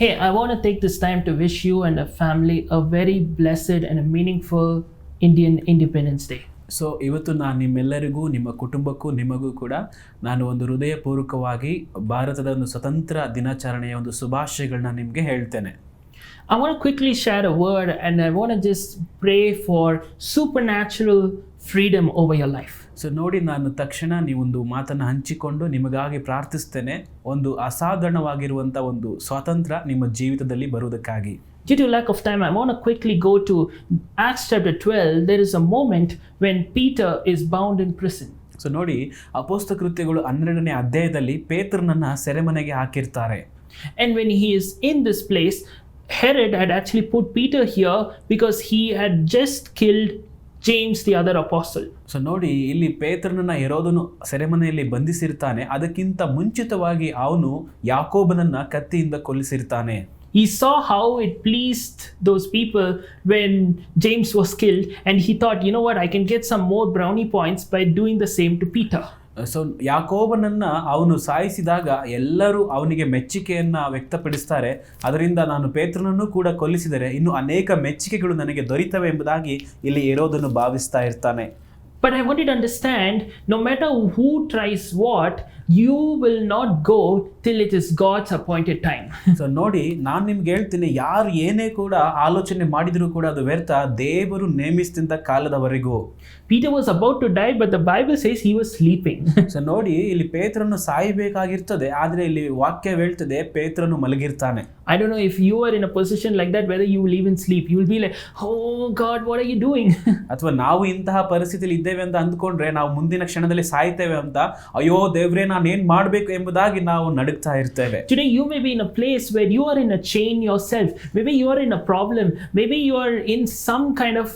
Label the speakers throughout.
Speaker 1: Hey, I want to take this time to wish you and a family a very blessed and a meaningful Indian Independence Day.
Speaker 2: So ಇವತ್ತು ನಾನು ನಿಮ್ಮೆಲ್ಲರಿಗೂ ನಿಮ್ಮ ಕುಟುಂಬಕ್ಕೂ ನಿಮಗೂ ಕೂಡ ನಾನು ಒಂದು ಹೃದಯಪೂರ್ವಕವಾಗಿ ಭಾರತದ ಒಂದು ಸ್ವತಂತ್ರ ದಿನಾಚರಣೆಯ ಒಂದು ಶುಭಾಶಯಗಳನ್ನ ನಿಮಗೆ ಹೇಳ್ತೇನೆ.
Speaker 1: I want to quickly share a word and I want to just pray for supernatural freedom over your life.
Speaker 2: So ನೋಡಿ, ನಾನು ತಕ್ಷಣ ನೀವೊಂದು ಮಾತನ್ನು ಹಂಚಿಕೊಂಡು ನಿಮಗಾಗಿ ಪ್ರಾರ್ಥಿಸ್ತೇನೆ, ಒಂದು ಅಸಾಧಾರಣವಾಗಿರುವಂಥ ಒಂದು ಸ್ವಾತಂತ್ರ್ಯ ನಿಮ್ಮ ಜೀವಿತದಲ್ಲಿ ಬರುವುದಕ್ಕಾಗಿ.
Speaker 1: Due to lack of time, I want to quickly go to Acts chapter 12. There is a moment when Peter is bound in prison.
Speaker 2: So ನೋಡಿ, ಅಪೊಸ್ತಲ ಕೃತ್ಯಗಳು 12ನೇ ಅಧ್ಯಾಯದಲ್ಲಿ ಪೇತ್ರನನ್ನ ಸೆರೆಮನೆಗೆ ಹಾಕಿರ್ತಾರೆ.
Speaker 1: And when he is in this place, Herod had actually put Peter here because he had just killed James, the other apostle.
Speaker 2: So ನೋಡಿ, ಇಲ್ಲಿ ಪೇತ್ರನನ್ನ ಹೆರೋದನು ಸೆರೆಮನೆಯಲ್ಲಿ ಬಂಧಿಸಿರ್ತಾನೆ. ಅದಕ್ಕಿಂತ ಮುಂಚಿತವಾಗಿ ಅವನು ಯಾಕೋಬನನ್ನ ಕತ್ತಿಯಿಂದ ಕೊಲ್ಲಿಸಿರ್ತಾನೆ.
Speaker 1: He saw how it pleased those people when James was killed, and he thought, you know what, I can get some more brownie points by doing the same to Peter.
Speaker 2: So ಯಾಕೋಬನನ್ನ ಅವನು ಸಾಯಿಸಿದಾಗ ಎಲ್ಲರೂ ಅವನಿಗೆ ಮೆಚ್ಚುಗೆಯನ್ನ ವ್ಯಕ್ತಪಡಿಸ್ತಾರೆ. ಅದರಿಂದ ನಾನು ಪೇತ್ರನನ್ನು ಕೂಡ ಕೊಲ್ಲಿಸಿದರೆ ಇನ್ನು ಅನೇಕ ಮೆಚ್ಚುಗೆಗಳು ನನಗೆ ದೊರೆತವೆ ಎಂಬುದಾಗಿ ಇಲ್ಲಿ ಹೆರೋದನು ಭಾವಿಸ್ತಾ ಇರ್ತಾನೆ.
Speaker 1: But I want you to understand, no matter who tries what, you will not go till it is God's appointed time.
Speaker 2: So ನೋಡಿ, ನಾನು ನಿಮ್ಗೆ ಹೇಳ್ತೀನಿ, ಯಾರು ಏನೇ ಕೂಡ ಆಲೋಚನೆ ಮಾಡಿದರೂ ಕೂಡ ಅದು ವ್ಯರ್ಥ, ದೇವರು ನೇಮಿಸಿದಂಥ ಕಾಲದವರೆಗೂ.
Speaker 1: Peter was about to die, but the Bible says he was sleeping.
Speaker 2: So ನೋಡಿ, ಇಲ್ಲಿ ಪೇತ್ರನು ಸಾಯಬೇಕಾಗಿರ್ತದೆ, ಆದರೆ ಇಲ್ಲಿ ವಾಕ್ಯ ಹೇಳ್ತದೆ ಪೇತ್ರನು ಮಲಗಿರ್ತಾನೆ.
Speaker 1: I don't know if you are in a position like that, whether you will even sleep. You will be like, oh God, what are you doing?
Speaker 2: ಅಥವಾ ನಾವು ಇಂತಹ ಪರಿಸ್ಥಿತಿಯಲ್ಲಿ ಇದ್ದೇವೆ ಅಂತ ಅಂದ್ಕೊಂಡ್ರೆ ನಾವು ಮುಂದಿನ ಕ್ಷಣದಲ್ಲಿ ಸಾಯ್ತೇವೆ ಅಂತ, ಅಯ್ಯೋ ದೇವ್ರೇ ನಾನು ಏನ್ ಮಾಡಬೇಕು ಎಂಬುದಾಗಿ ನಾವು ನಡುಗ್ತಾ ಇರ್ತೇವೆ.
Speaker 1: Today you may be in a place where you are in a chain yourself. Maybe you are in a problem. Maybe you are in some kind of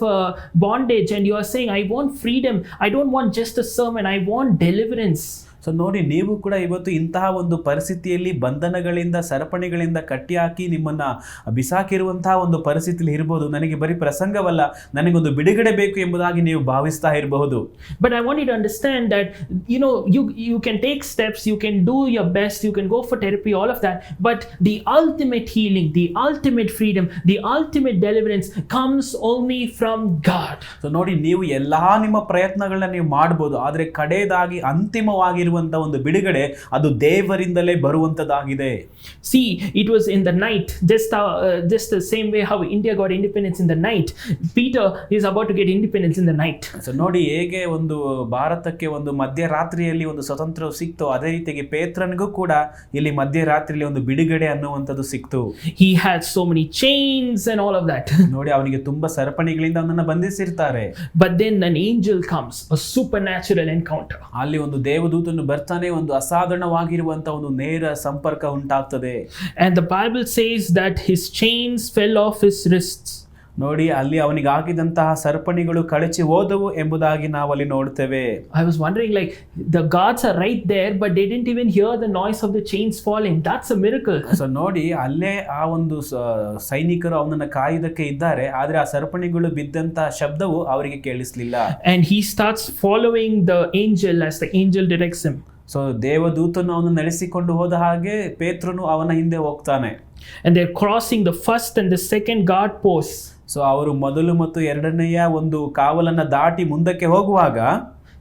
Speaker 1: bondage and you are saying, I want freedom. I don't want just a sermon. I want deliverance.
Speaker 2: So ನೋಡಿ, ನೀವು ಕೂಡ ಇವತ್ತು ಇಂತಹ ಒಂದು ಪರಿಸ್ಥಿತಿಯಲ್ಲಿ ಬಂಧನಗಳಿಂದ ಸರಪಣಿಗಳಿಂದ ಕಟ್ಟಿ ಹಾಕಿ ನಿಮ್ಮನ್ನ ಬಿಸಾಕಿರುವಂತಹ ಒಂದು ಪರಿಸ್ಥಿತಿಯಲ್ಲಿ ಇರಬಹುದು. ನನಗೆ ಬರೀ ಪ್ರಸಂಗವಲ್ಲ, ನನಗೊಂದು ಬಿಡುಗಡೆ ಬೇಕು ಎಂಬುದಾಗಿ ನೀವು ಭಾವಿಸ್ತಾ ಇರಬಹುದು.
Speaker 1: But I want you to understand that, you can take steps, you can do your best, you can go for therapy, all of that. But the ultimate healing, the ultimate freedom, the ultimate deliverance comes only from God.
Speaker 2: So ನೋಡಿ, ನೀವು ಎಲ್ಲಾ ನಿಮ್ಮ ಪ್ರಯತ್ನಗಳನ್ನ ನೀವು ಮಾಡಬಹುದು, ಆದರೆ ಕಡೆಯದಾಗಿ ಅಂತಿಮವಾಗಿ ಒಂದು ಬಿಡುಗಡೆ ಅದು ದೇವರಿಂದಲೇ ಬರುವಂತದಾಗಿದೆ.
Speaker 1: See, it was in the night, just the same way how India got independence in the night. Peter is about to get independence in the night.
Speaker 2: So ನೋಡಿ, ಹೇಗೆ ಒಂದು ಭಾರತಕ್ಕೆ ಒಂದು ಮಧ್ಯರಾತ್ರಿಯಲ್ಲಿ ಒಂದು ಸ್ವತಂತ್ರ ಸಿಕ್ತು, ಅದೇ ರೀತಿಯಾಗಿ ಪೇತ್ರನಿಗೂ ಕೂಡ ಇಲ್ಲಿ ಮಧ್ಯರಾತ್ರಿಯಲ್ಲಿ ಒಂದು ಬಿಡುಗಡೆ ಅನ್ನುವಂಥದ್ದು ಸಿಕ್ತು.
Speaker 1: He had so many chains and all of that.
Speaker 2: ನೋಡಿ, ಅವನಿಗೆ ತುಂಬಾ ಸರಪಣಿಗಳಿಂದ ಅವನನ್ನ ಬಂಧಿಸಿರ್ತಾರೆ.
Speaker 1: But then an angel comes, a supernatural encounter.
Speaker 2: ಅಲ್ಲಿ ಒಂದು ದೇವದೂತನು ಬರ್ತಾನೆ, ಒಂದು ಅಸಾಧಾರಣವಾಗಿರುವಂತ ಒಂದು ನೇರ ಸಂಪರ್ಕ ಉಂಟಾಗ್ತದೆ.
Speaker 1: And the Bible says that his chains fell off his wrists.
Speaker 2: ನೋಡಿ, ಅಲ್ಲಿ ಅವನಿಗೆ ಹಾಕಿದಂತಹ ಸರಪಣಿಗಳು ಕಳಚಿ ಹೋದವು ಎಂಬುದಾಗಿ ನಾವು ಅಲ್ಲಿ ನೋಡ್ತೇವೆ.
Speaker 1: I was wondering, like, the guards are right there, but they didn't even hear the noise of the chains falling. That's a miracle.
Speaker 2: So ನೋಡಿ, ಅಲ್ಲೇ ಆ ಒಂದು ಸೈನಿಕರು ಅವನನ್ನ ಕಾಯುವುದಕ್ಕೆ ಇದ್ದಾರೆ, ಆದ್ರೆ ಆ ಸರಪಣಿಗಳು ಬಿದ್ದಂತಹ ಶಬ್ದವು ಅವರಿಗೆ ಕೇಳಿಸ್ಲಿಲ್ಲ.
Speaker 1: And he starts following the angel as the angel directs him.
Speaker 2: So ದೇವದೂತನು ಅವನು ನಡೆಸಿಕೊಂಡು ಹೋದ ಹಾಗೆ ಪೇತ್ರನು ಅವನ ಹಿಂದೆ ಹೋಗ್ತಾನೆ.
Speaker 1: And they're crossing the first and the second guard posts.
Speaker 2: So ಅವರು ಮೊದಲು ಮತ್ತು ಎರಡನೆಯ ಒಂದು ಕಾವಲನ್ನ ದಾಟಿ ಮುಂದಕ್ಕೆ ಹೋಗುವಾಗ,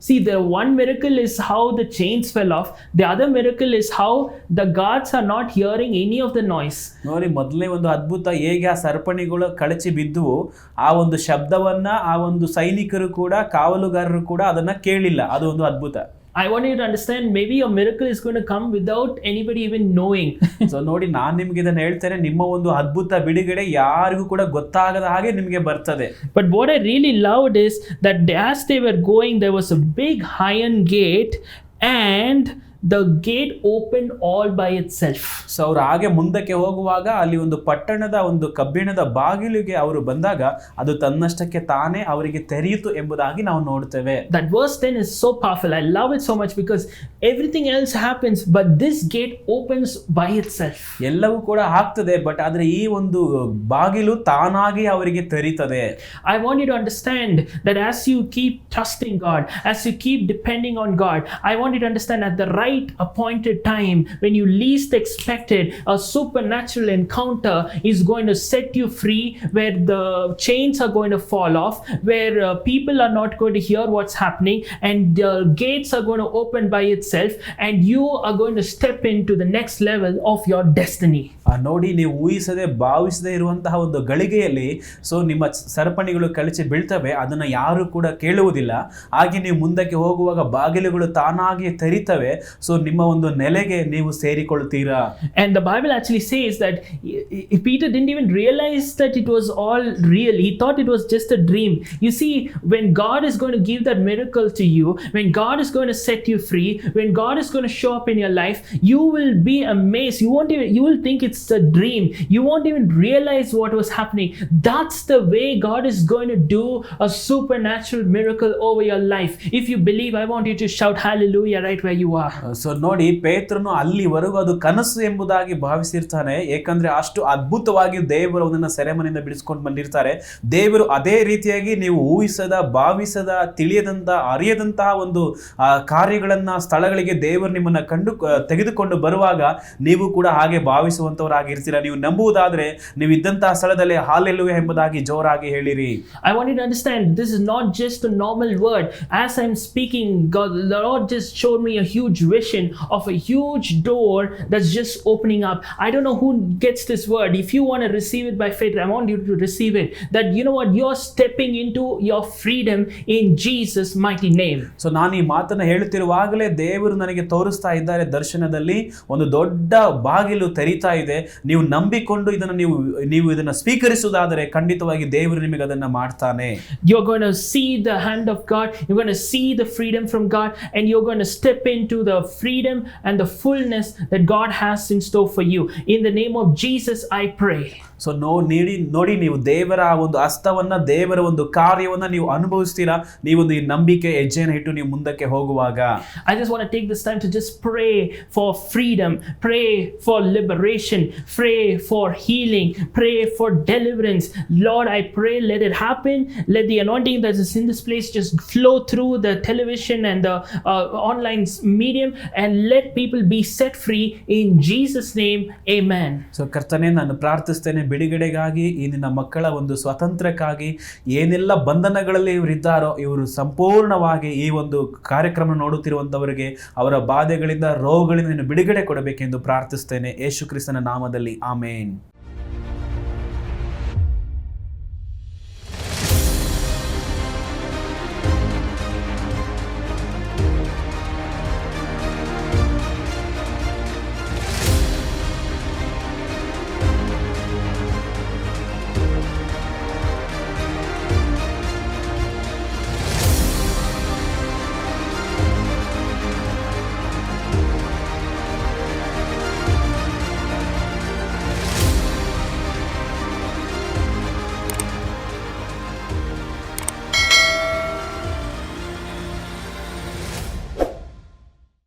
Speaker 1: see, the one miracle is how the chains fell off. The other miracle is how the guards are not hearing any of the noise.
Speaker 2: ನೋಡಿ, ಮೊದಲನೇ ಒಂದು ಅದ್ಭುತ ಹೇಗೆ ಆ ಸರಪಣಿಗಳು ಕಳಚಿ ಬಿದ್ದುವು, ಆ ಒಂದು ಶಬ್ದವನ್ನ ಆ ಒಂದು ಸೈನಿಕರು ಕೂಡ ಕಾವಲುಗಾರರು ಕೂಡ ಅದನ್ನ ಕೇಳಿಲ್ಲ. ಅದು ಒಂದು ಅದ್ಭುತ.
Speaker 1: I want you to understand, maybe your miracle is going to come without anybody even knowing.
Speaker 2: So ನೋಡಿ, ನಾನು ನಿಮ್ಗೆ ಇದನ್ನ ಹೇಳ್ತೇನೆ, ನಿಮ್ಮ ಒಂದು ಅದ್ಭುತ ಬಿಡುಗಡೆ ಯಾರಿಗೂ ಕೂಡ ಗೊತ್ತಾಗದ ಹಾಗೆ ನಿಮಗೆ ಬರ್ತದೆ.
Speaker 1: But what I really loved is that as they were going, there was a big iron gate and the gate opened all by itself.
Speaker 2: So ಅವರು ಹಾಗೆ ಮುಂದಕ್ಕೆ ಹೋಗುವಾಗ ಅಲ್ಲಿ ಒಂದು ಪಟ್ಟಣದ ಒಂದು ಕಬ್ಬಿಣದ ಬಾಗಿಲಿಗೆ ಅವರು ಬಂದಾಗ ಅದು ತನ್ನಷ್ಟಕ್ಕೆ ತಾನೇ ಅವರಿಗೆ ತೆರೆಯಿತು ಎಂಬುದಾಗಿ ನಾವು ನೋಡ್ತೇವೆ.
Speaker 1: That verse 10 is so powerful. I love it so much because everything else happens, but this gate opens by itself.
Speaker 2: ಎಲ್ಲವೂ ಕೂಡ ಆಗ್ತದೆ, ಬಟ್ ಆದ್ರೆ ಈ ಒಂದು ಬಾಗಿಲು ತಾನಾಗಿ ಅವರಿಗೆ ತೆರೀತದೆ.
Speaker 1: I want you to understand that as you keep trusting God, as you keep depending on God, I want you to understand at the right right appointed time, when you least expect it, a supernatural encounter is going to set you free, where the chains are going to fall off, where people are not going to hear what's happening, and the gates are going to open by itself, and you are going to step into the next level of your destiny.
Speaker 2: ನೋಡಿ, ನೀವು ಊಹಿಸದೆ ಭಾವಿಸದೆ ಇರುವಂತಹ ಒಂದು ಗಳಿಗೆಯಲ್ಲಿ ನಿಮ್ಮ ಸರಪಣಿಗಳು ಕಳಚಿ ಬೀಳ್ತವೆ, ಅದನ್ನ ಯಾರು ಕೂಡ ಕೇಳುವುದಿಲ್ಲ. ಹಾಗೆ ನೀವು ಮುಂದಕ್ಕೆ ಹೋಗುವಾಗ ಬಾಗಿಲುಗಳು ತಾನಾಗಿ ತೆರೀತವೆ. ನಿಮ್ಮ ಒಂದು ನೆಲೆಗೆ ನೀವು ಸೇರಿಕೊಳ್ತೀರಾ.
Speaker 1: And the Bible actually says that Peter didn't even realize that it was all real. He thought it was just a dream. You see, when God is going to give that miracle to you, when God is going to set you free, when God is going to show up in your life, you will be amazed. You will think it's a dream. You won't even realize what was happening. That's the way God is going to do a supernatural miracle over your life. If you believe, I want you to shout hallelujah right where you are.
Speaker 2: ನೋಡಿ, ಪೇತ್ರನು ಅಲ್ಲಿವರೆಗೂ ಅದು ಕನಸು ಎಂಬುದಾಗಿ ಭಾವಿಸಿರ್ತಾನೆ. ಏಕೆಂದ್ರೆ ಅಷ್ಟು ಅದ್ಭುತವಾಗಿ ದೇವರು ಅವನನ್ನ ಸೆರೆಮನೆಯಿಂದ ಬಿಡಿಸ್ಕೊಂಡು ಬಂದಿರ್ತಾರೆ. ದೇವರು ಅದೇ ರೀತಿಯಾಗಿ ನೀವು ಊಹಿಸದ, ಭಾವಿಸದ, ತಿಳಿಯದಂತ, ಅರಿಯದಂತಹ ಒಂದು ಕಾರ್ಯಗಳನ್ನ, ಸ್ಥಳಗಳಿಗೆ ದೇವರು ನಿಮ್ಮನ್ನ ತೆಗೆದುಕೊಂಡು ಬರುವಾಗ ನೀವು ಕೂಡ ಹಾಗೆ ಭಾವಿಸುವಂತವರಾಗಿರ್ತೀರ. ನೀವು ನಂಬುವುದಾದ್ರೆ ನೀವು ಇದ್ದಂತಹ ಸ್ಥಳದಲ್ಲಿ ಹಾಲೆಲೂಯಾ ಎಂಬುದಾಗಿ ಜೋರಾಗಿ ಹೇಳಿರಿ.
Speaker 1: I want you to understand, this is not just a normal word. As I'm speaking, God, the Lord just showed me a huge vision of a huge door that's just opening up. I don't know who gets this word. If you want to receive it by faith, I want you to receive it. That you know what, you're stepping into your freedom in Jesus' mighty name.
Speaker 2: ನಾನು ಈ ಮಾತನ್ನ ಹೇಳುತ್ತಿರುವಾಗಲೇ ದೇವರು ನನಗೆ ತೋರಿಸ್ತಾ ಇದ್ದಾರೆ, ದರ್ಶನದಲ್ಲಿ ಒಂದು ದೊಡ್ಡ ಬಾಗಿಲು ತೆರೀತಾ ಇದೆ. ನೀವು ನಂಬಿಕೊಂಡು ನೀವು ಇದನ್ನ ಸ್ವೀಕರಿಸುವುದಾದರೆ ಖಂಡಿತವಾಗಿ ದೇವರು ನಿಮಗೆ ಅದನ್ನ ಮಾಡ್ತಾನೆ.
Speaker 1: You're going to see the hand of God. You're going to see the freedom from God, and you're going to step into the freedom and the fullness that God has in store for you. In the name of Jesus, I pray.
Speaker 2: ನೋಡಿ, ನೀವು ದೇವರ ಒಂದು ಹಸ್ತವನ್ನ, ದೇವರ ಒಂದು ಕಾರ್ಯವನ್ನ ನೀವು ಅನುಭವಿಸ್ತೀರಾ. ನೀವೊಂದು ಈ ನಂಬಿಕೆ ಹೆಜ್ಜೆಯನ್ನು ಇಟ್ಟು ನೀವು ಮುಂದಕ್ಕೆ ಹೋಗುವಾಗ.
Speaker 1: I just want to take this time to just pray for freedom, pray for liberation, pray for healing, pray for deliverance. Lord, I pray, let it happen. Let the anointing that is in this place just flow through the television and the online medium, and let people be set free in Jesus' name. Amen.
Speaker 2: ಕರ್ತನೇ, ನಾನು ಪ್ರಾರ್ಥಿಸ್ತೇನೆ ಬಿಡುಗಡೆಗಾಗಿ, ಈ ನಿನ್ನ ಮಕ್ಕಳ ಒಂದು ಸ್ವಾತಂತ್ರ್ಯಕ್ಕಾಗಿ, ಏನೆಲ್ಲ ಬಂಧನಗಳಲ್ಲಿ ಇವರಿದ್ದಾರೋ ಇವರು ಸಂಪೂರ್ಣವಾಗಿ ಈ ಒಂದು ಕಾರ್ಯಕ್ರಮ ನೋಡುತ್ತಿರುವಂತವರಿಗೆ ಅವರ ಬಾಧೆಗಳಿಂದ, ರೋಗಗಳಿಂದ ಬಿಡುಗಡೆ ಕೊಡಬೇಕೆಂದು ಪ್ರಾರ್ಥಿಸ್ತೇನೆ. ಯೇಸು ಕ್ರಿಸ್ತನ ನಾಮದಲ್ಲಿ ಆಮೇನ್.